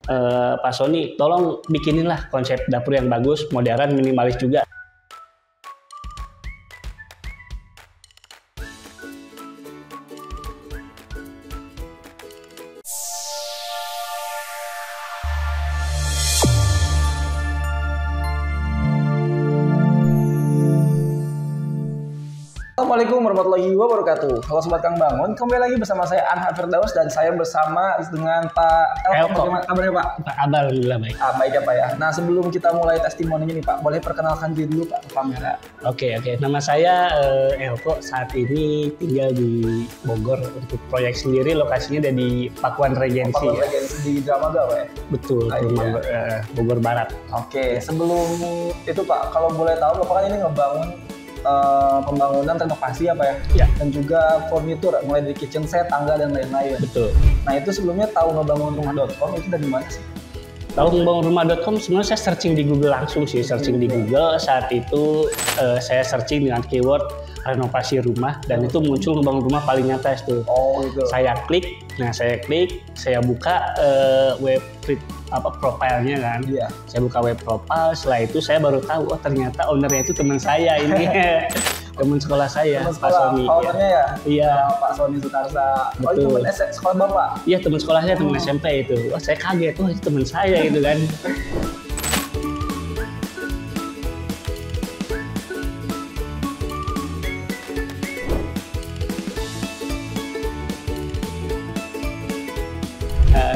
Pak Sony, tolong bikinilah konsep dapur yang bagus, modern, minimalis juga. Assalamualaikum warahmatullahi wabarakatuh. Halo Sobat Kang Bangun, kembali lagi bersama saya Anhar Firdaus dan saya bersama dengan Pak Elko. Bagaimana kabarnya Pak? Alhamdulillah baik. Baik ya Pak ya. Nah sebelum kita mulai testimoninya nih Pak, boleh perkenalkan diri dulu Pak ke kamera. Oke. Nama saya Elko. Saat ini tinggal di Bogor. Untuk proyek sendiri lokasinya ada di Pakuan Regensi. Pakuan Regensi di Dramaga Pak ya? Betul, Bogor Barat. Oke, sebelum itu Pak, kalau boleh tahu Bapak kan ini ngebangun pembangunan renovasi apa ya? Ya. Dan juga furnitur mulai dari kitchen set, tangga dan lain-lain. Betul. Nah itu sebelumnya tahu ngebangun rumah.com itu dari mana sih? Tahu ngebangun rumah.com sebenarnya saya searching di Google langsung sih, searching di Google. Saat itu saya searching dengan keyword renovasi rumah dan itu muncul ngebangun rumah paling nyata itu. Oh gitu. Saya klik, saya buka web profilnya kan. Iya. Saya buka web profile, setelah itu saya baru tahu oh ternyata ownernya itu teman saya ini. Teman sekolah saya, Pak Sony. Ownernya ya? Iya. Pak Sony Sutarsa. Betul. Oh itu teman sekolah Bapak? Iya teman sekolahnya, teman SMP itu. Oh saya kaget, oh itu teman saya gitu kan.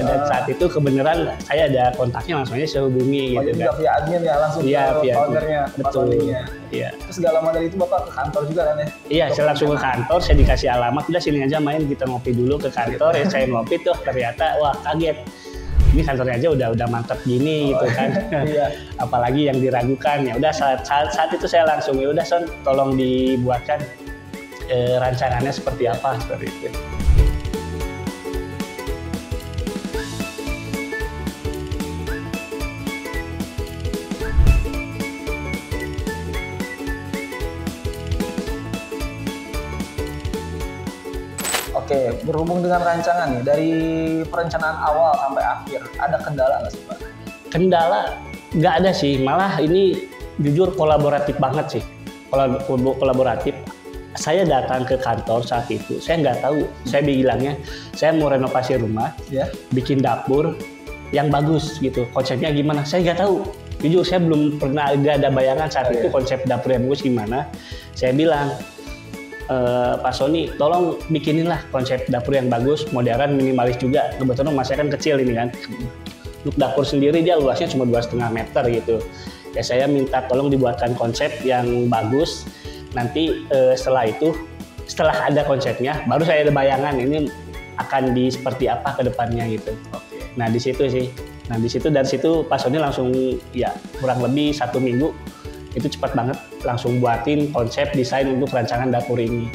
Dan saat itu kebenaran saya ada kontaknya, langsung aja saya hubungi gitu kan. Via admin ya langsung ke ownernya, betul. Iya. Terus gak lama dari itu Bapak ke kantor juga kan ya? Iya, saya langsung ke kantor, saya dikasih alamat, udah sini aja main, kita ngopi dulu ke kantor. Ya saya ngopi tuh ternyata wah kaget. Ini kantornya aja udah mantap gini gitu kan. Iya. Apalagi yang diragukan ya. Udah saat itu saya langsung ya udah Son, tolong dibuatkan rancangannya seperti apa seperti itu. Oke, berhubung dengan rancangan nih, dari perencanaan awal sampai akhir, ada kendala nggak sih Pak? Kendala nggak ada sih, malah ini jujur kolaboratif banget sih. Kolaboratif. Saya datang ke kantor saat itu, saya nggak tahu, saya bilangnya saya mau renovasi rumah, bikin dapur yang bagus gitu, konsepnya gimana, saya nggak tahu. Jujur saya belum pernah ada bayangan saat itu konsep dapur yang bagus gimana. Saya bilang, Pak Sony, tolong bikinilah konsep dapur yang bagus, modern, minimalis juga. Kebetulan rumah saya kan kecil ini kan. Untuk dapur sendiri dia luasnya cuma 2,5 meter gitu. Ya saya minta tolong dibuatkan konsep yang bagus. Nanti setelah ada konsepnya, baru saya ada bayangan ini akan seperti apa ke depannya gitu. Oke. Nah di situ sih. Dari situ Pak Sony langsung ya kurang lebih 1 minggu. Itu cepat banget langsung buatin konsep desain untuk rancangan dapur ini.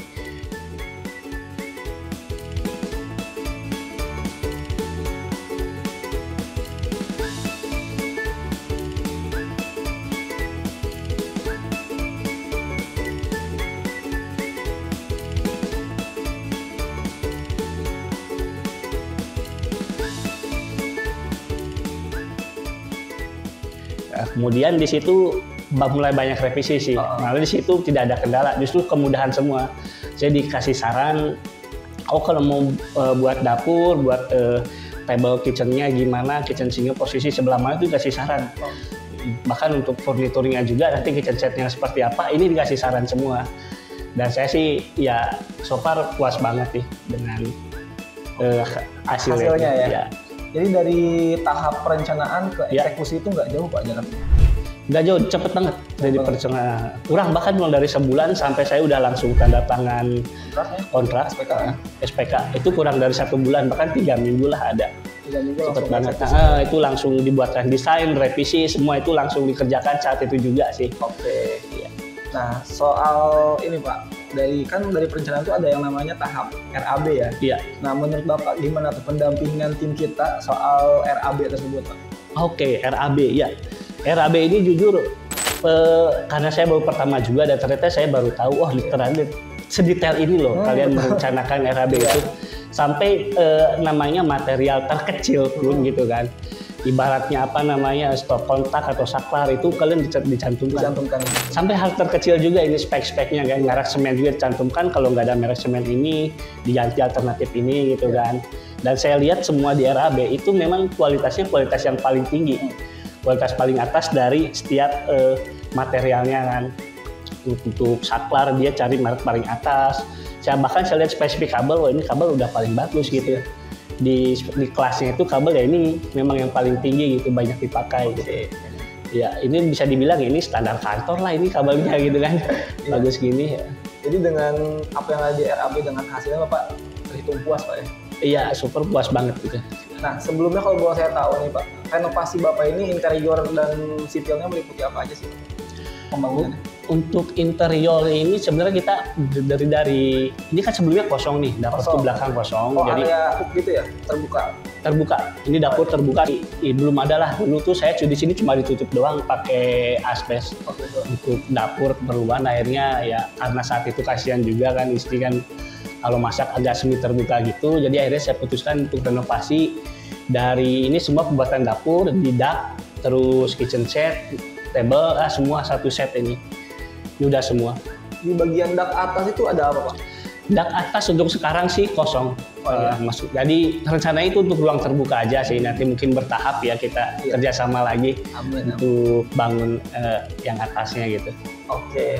Kemudian di situ mulai banyak revisi sih. Nah, di situ tidak ada kendala, justru kemudahan semua. Saya dikasih saran, kalau mau buat dapur, buat table kitchennya gimana, kitchen sinknya posisi sebelah mana itu dikasih saran. Bahkan untuk furniturnya juga nanti kitchen setnya seperti apa, ini dikasih saran semua. Dan saya sih ya so far puas banget nih dengan hasilnya ya. Jadi dari tahap perencanaan ke eksekusi itu nggak jauh Pak jalannya? Nggak jauh, cepet banget dari perencanaan. Kurang bahkan mulai dari sebulan sampai saya udah langsung tanda tangan kontrak SPK. Itu kurang dari 1 bulan, bahkan 3 minggu lah ada. 3 minggu cepet banget. Itu langsung dibuatkan desain, revisi, semua itu langsung dikerjakan saat itu juga sih. Oke. Iya. Nah soal ini Pak, dari perencanaan itu ada yang namanya tahap RAB ya. Iya. Nah menurut Bapak gimana tuh pendampingan tim kita soal RAB tersebut Pak? Oke, RAB ya. RAB ini jujur karena saya baru pertama juga dan ternyata saya baru tahu ternyata sedetail ini loh kalian merencanakan RAB itu sampai namanya material terkecil pun gitu kan. ibaratnya apa namanya stop kontak atau saklar itu kalian dicantumkan. Sampai hal terkecil juga ini spek-speknya kan, merek semen juga dicantumkan, kalau nggak ada merek semen ini diganti alternatif ini gitu kan. Dan saya lihat semua di RAB itu memang kualitasnya kualitas yang paling tinggi, kualitas paling atas dari setiap materialnya kan. Untuk saklar dia cari merek paling atas. Bahkan saya lihat spesifik kabel, wah ini kabel udah paling bagus gitu. Di kelasnya itu kabel ya ini memang yang paling tinggi gitu, banyak dipakai gitu. Ya ini bisa dibilang ini standar kantor lah ini kabelnya gitu kan. Bagus gini ya. Jadi dengan apa yang ada di RAB dengan hasilnya Bapak terhitung puas Pak ya? Iya, super puas banget gitu. Nah sebelumnya kalau boleh saya tahu nih Pak, renovasi Bapak ini interior dan sipilnya meliputi apa aja sih pembangunannya? Untuk interior ini sebenarnya kita dari ini kan sebelumnya kosong nih, dapur ke belakang kosong. Oh, jadi area gitu ya, terbuka. Ini dapur terbuka. Belum ada lah. Dulu tuh saya di sini cuma ditutup doang pakai asbes. Untuk dapur keperluan akhirnya ya karena saat itu kasihan juga kan istri kan kalau masak agak semi terbuka gitu. Jadi akhirnya saya putuskan untuk renovasi dari ini semua pembuatan dapur, di dak, terus kitchen set, table, semua satu set ini. Ini udah semua. Di bagian dak atas itu ada apa Pak? Dak atas untuk sekarang sih kosong. Masuk. Jadi rencananya itu untuk ruang terbuka aja sih. Nanti mungkin bertahap ya kita kerjasama lagi untuk bangun yang atasnya gitu. Oke.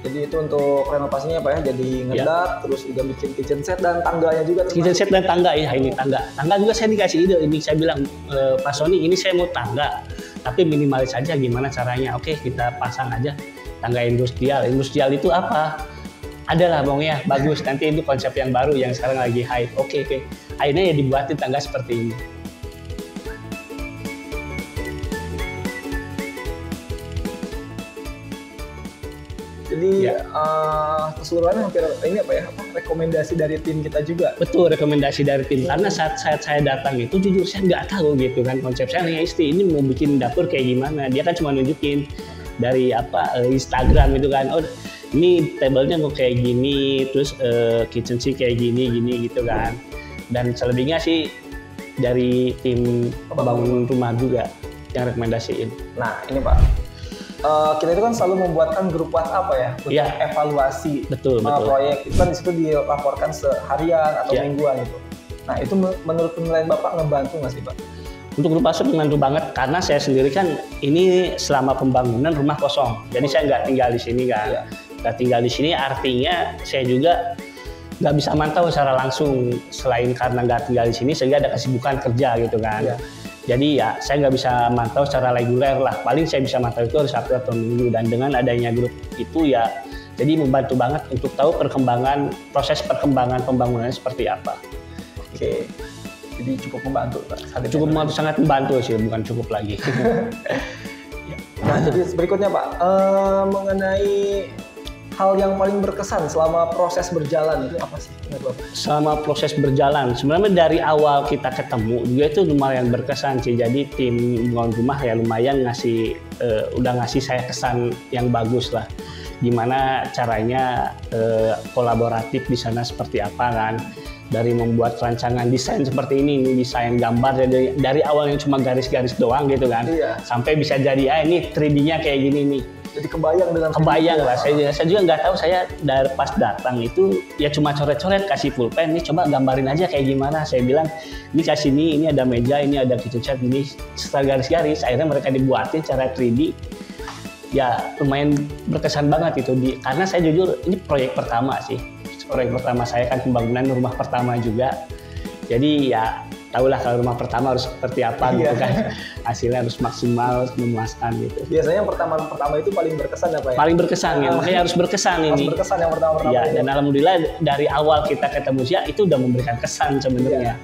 Jadi itu untuk renovasinya Pak ya. Jadi ngedak, terus juga bikin kitchen set dan tangganya juga. Kitchen set dan tangga ya ini tangga. Tangga juga saya dikasih ide. Ini saya bilang Pak Sony ini saya mau tangga, tapi minimalis aja gimana caranya. Oke kita pasang aja. Tangga industrial. Industrial itu apa? Adalah bongnya bagus. Nanti itu konsep yang baru yang sekarang lagi hype. Oke. Akhirnya ya dibuatin tangga seperti ini. Jadi keseluruhannya hampir ini apa ya? Rekomendasi dari tim kita juga. Betul, rekomendasi dari tim. Karena saat saya datang itu jujur saya nggak tahu gitu kan konsep saya nih istri ini mau bikin dapur kayak gimana. Dia kan cuma nunjukin dari Instagram gitu kan, oh ini tablenya kok kayak gini, terus kitchen sih kayak gini gitu kan. Dan selebihnya sih dari tim pembangun rumah juga yang rekomendasiin. Nah ini Pak, kita itu kan selalu membuatkan grup WhatsApp ya untuk evaluasi betul. Proyek. Itu kan di situ dilaporkan seharian atau mingguan gitu. Nah itu menurut penilaian Bapak ngebantu nggak sih Pak? Untuk grup WhatsApp membantu banget karena saya sendiri kan ini selama pembangunan rumah kosong, jadi saya nggak tinggal di sini kan, nggak tinggal di sini artinya saya juga nggak bisa mantau secara langsung selain karena nggak tinggal di sini sehingga ada kesibukan kerja gitu kan. Jadi ya saya nggak bisa mantau secara reguler lah, paling saya bisa mantau itu hari Sabtu atau Minggu dan dengan adanya grup itu ya jadi membantu banget untuk tahu proses perkembangan pembangunannya seperti apa. Oke. Jadi cukup membantu Pak. Sangat membantu sih, bukan cukup lagi. Nah jadi berikutnya Pak, mengenai hal yang paling berkesan selama proses berjalan itu apa sih? Selama proses berjalan, sebenarnya dari awal kita ketemu juga itu lumayan berkesan sih. Jadi tim bangun rumah ya lumayan udah ngasih saya kesan yang bagus lah. Gimana caranya kolaboratif di sana seperti apa kan? Dari membuat rancangan desain seperti ini desain gambar dari awal yang cuma garis-garis doang gitu kan, sampai bisa jadi ini 3D-nya kayak gini nih. Jadi kebayang lah. Saya juga nggak tahu, saya dari pas datang itu ya cuma coret-coret kasih pulpen, ini coba gambarin aja kayak gimana. Saya bilang ini kasih ini ada meja, ini ada kitchen set, ini setelah garis-garis akhirnya mereka dibuatin secara 3D. Ya lumayan berkesan banget itu karena saya jujur ini proyek pertama sih. Proyek pertama saya kan pembangunan rumah pertama juga. Jadi ya tahulah kalau rumah pertama harus seperti apa gitu kan. Hasilnya harus maksimal, harus memuaskan gitu. Biasanya yang pertama itu paling berkesan apa ya? Paling berkesan ya, makanya harus berkesan ini. Harus berkesan yang pertama. Ya, dan alhamdulillah dari awal kita ketemu sih itu udah memberikan kesan sebenarnya.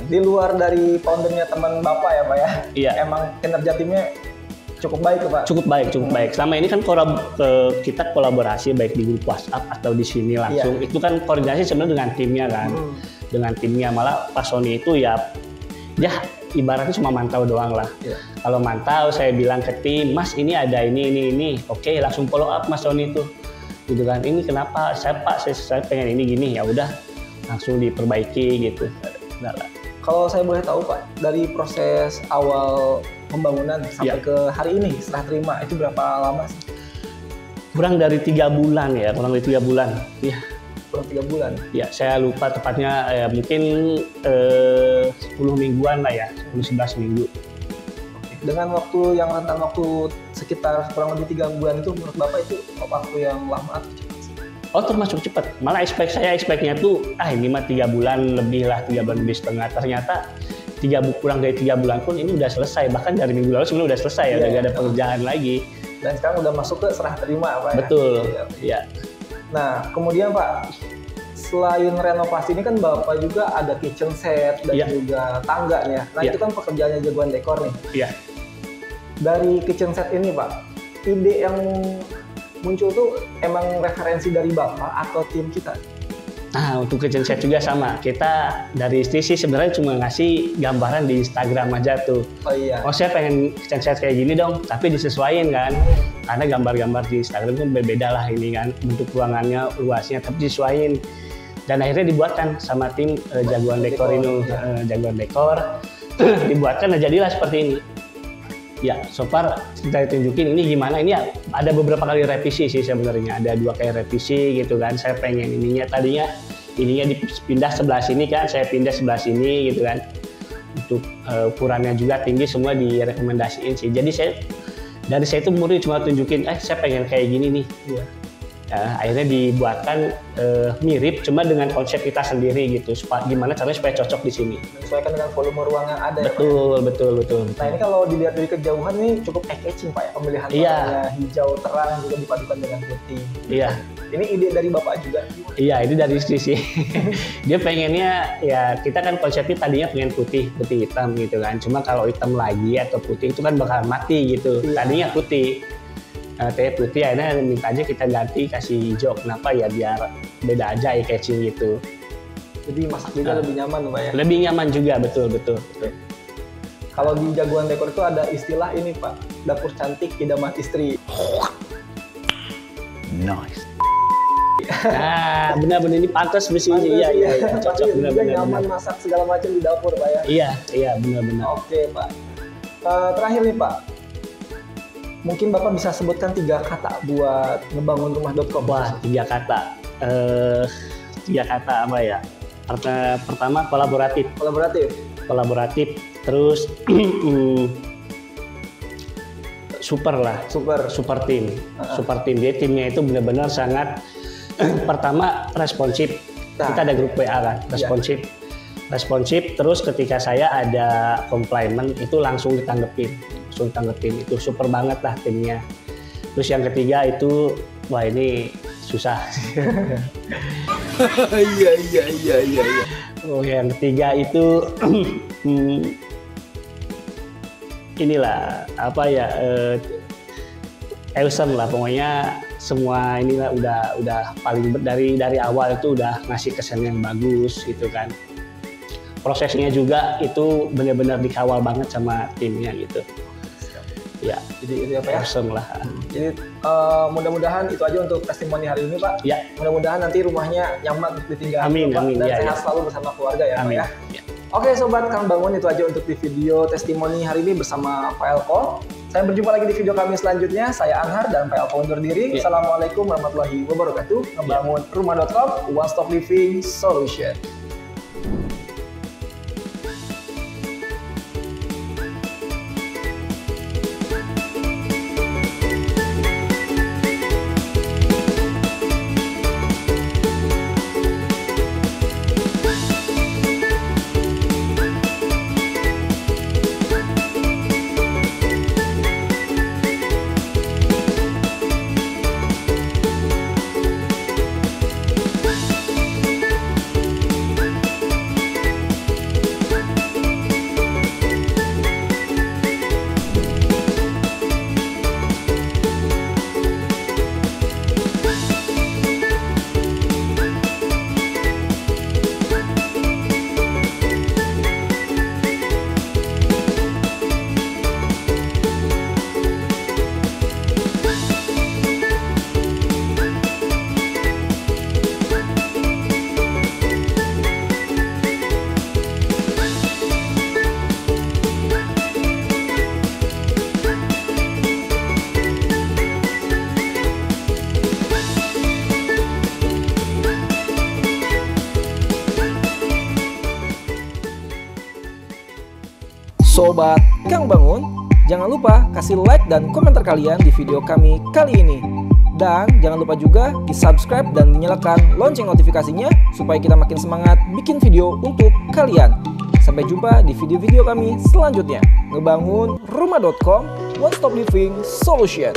Di luar dari foundernya teman Bapak ya Pak ya? Iya. Emang kinerja timnya cukup baik Pak? Cukup baik. Selama ini kan kita kolaborasi baik di grup WhatsApp atau di sini langsung. Itu kan koordinasi sebenarnya dengan timnya kan. Dengan timnya malah Pak Sony itu ya ibaratnya cuma mantau doang lah. Kalau mantau saya bilang ke tim, Mas ini ada ini. Oke, langsung follow up Mas Sony itu. Gitu kan. Ini kenapa? Saya pengen ini gini. Ya udah langsung diperbaiki gitu. Kalau saya boleh tahu Pak, dari proses awal pembangunan sampai Ya. ke hari ini serah terima itu berapa lama sih? Kurang dari 3 bulan ya, kurang dari 3 bulan. Ya, Kurang 3 bulan. ya saya lupa tepatnya, mungkin 10 mingguan lah ya, 10-11 minggu. Dengan waktu yang rentang waktu sekitar kurang lebih 3 bulan itu menurut Bapak itu waktu yang lama atau cepat sih? Oh termasuk cepat, malah expect-nya tuh, ini mah 3 bulan lebih lah, 3 bulan lebih setengah. Ternyata kurang dari 3 bulan pun ini udah selesai, bahkan dari minggu lalu sebenarnya udah selesai ya, udah gak ada pekerjaan lagi. Dan sekarang udah masuk ke serah terima Pak ya? Betul, Iya. ya. Nah kemudian Pak, selain renovasi ini kan Bapak juga ada kitchen set dan Iya. juga tangganya. Nah Iya. itu kan pekerjaannya jagoan dekor nih. Iya. Dari kitchen set ini Pak, ide yang muncul tuh emang referensi dari Bapak atau tim kita? Nah untuk kitchen set juga sama, kita dari istri sih sebenarnya cuma ngasih gambaran di Instagram aja tuh. Oh iya. Oh saya pengen kitchen set kayak gini dong, tapi disesuaikan kan. Karena gambar-gambar di Instagram kan berbeda lah ini kan, bentuk ruangannya, luasnya, tapi disesuaikan. Dan akhirnya dibuatkan sama tim jagoan dekor ini, jagoan dekor. Dibuatkan, nah jadilah seperti ini. Ya, so far kita tunjukin ini gimana. Ini ya, ada beberapa kali revisi sih sebenarnya. Ada 2 kali revisi gitu kan. Saya pengen ininya dipindah sebelah sini kan, saya pindah sebelah sini gitu kan. Untuk ukurannya juga tinggi, semua direkomendasiin sih. Jadi dari saya itu murni cuma tunjukin, saya pengen kayak gini nih. Iya. Akhirnya dibuatkan mirip, cuma dengan konsep kita sendiri gitu. Gimana caranya supaya cocok di sini. Menyesuaikan dengan volume ruang yang ada ya Pak? Betul. Nah ini kalau dilihat dari kejauhan nih cukup eye-catching Pak ya, pemilihan Iya. warnanya hijau terang juga dipadukan dengan putih. Iya. Ini ide dari Bapak juga? Iya, ini dari istri sih. Dia pengennya, ya kita kan konsepnya tadinya pengen putih hitam gitu kan. Cuma kalau hitam lagi atau putih itu kan bakal mati gitu. Iya. Tadinya putih. Teh putih, akhirnya minta aja kita ganti kasih hijau. Kenapa ya? Biar beda aja catching gitu. Jadi masak juga lebih nyaman Pak ya? Lebih nyaman juga, betul. Kalau di jagoan dekor itu ada istilah ini Pak, dapur cantik idaman istri. Nice. Nah, benar-benar ini pantas besi ini. Iya, cocok Pasti juga benar-benar. nyaman masak segala macam di dapur Pak ya? Iya, benar-benar. Oke Pak. Terakhir nih Pak, mungkin Bapak bisa sebutkan 3 kata buat ngebangun rumah.com. Wah, 3 kata. 3 kata apa ya? Pertama kolaboratif, terus super tim. Jadi timnya itu benar-benar sangat pertama responsif. Kita ada grup WA kan, responsif. Terus ketika saya ada komplimen itu langsung ditanggepin. Itu super banget lah timnya. Terus yang ketiga itu, wah ini susah. Iya. Oh yang ketiga itu inilah apa ya, awesome lah pokoknya. Semua inilah udah paling dari awal itu udah ngasih kesan yang bagus gitu kan. Prosesnya juga itu benar-benar dikawal banget sama timnya gitu. Ya, Jadi itu ya Pak ya. awesome lah. Jadi mudah-mudahan itu aja untuk testimoni hari ini Pak. Ya, Mudah-mudahan nanti rumahnya nyaman untuk ditinggali Amin, Pak, amin. dan Ya, sehat ya. selalu bersama keluarga ya amin. Pak ya. Ya. Oke Sobat Kang Bangun, itu aja untuk di video testimoni hari ini bersama Pak Elko. Saya berjumpa lagi di video kami selanjutnya. Saya Anhar dan Pak Elko undur diri. Ya. Assalamualaikum warahmatullahi wabarakatuh. Ngebangun rumah.com, one stop living solution. Sobat Kang Bangun, jangan lupa kasih like dan komentar kalian di video kami kali ini. Dan jangan lupa juga di-subscribe dan dinyalakan lonceng notifikasinya supaya kita makin semangat bikin video untuk kalian. Sampai jumpa di video-video kami selanjutnya. Ngebangun rumah.com, one stop living solution.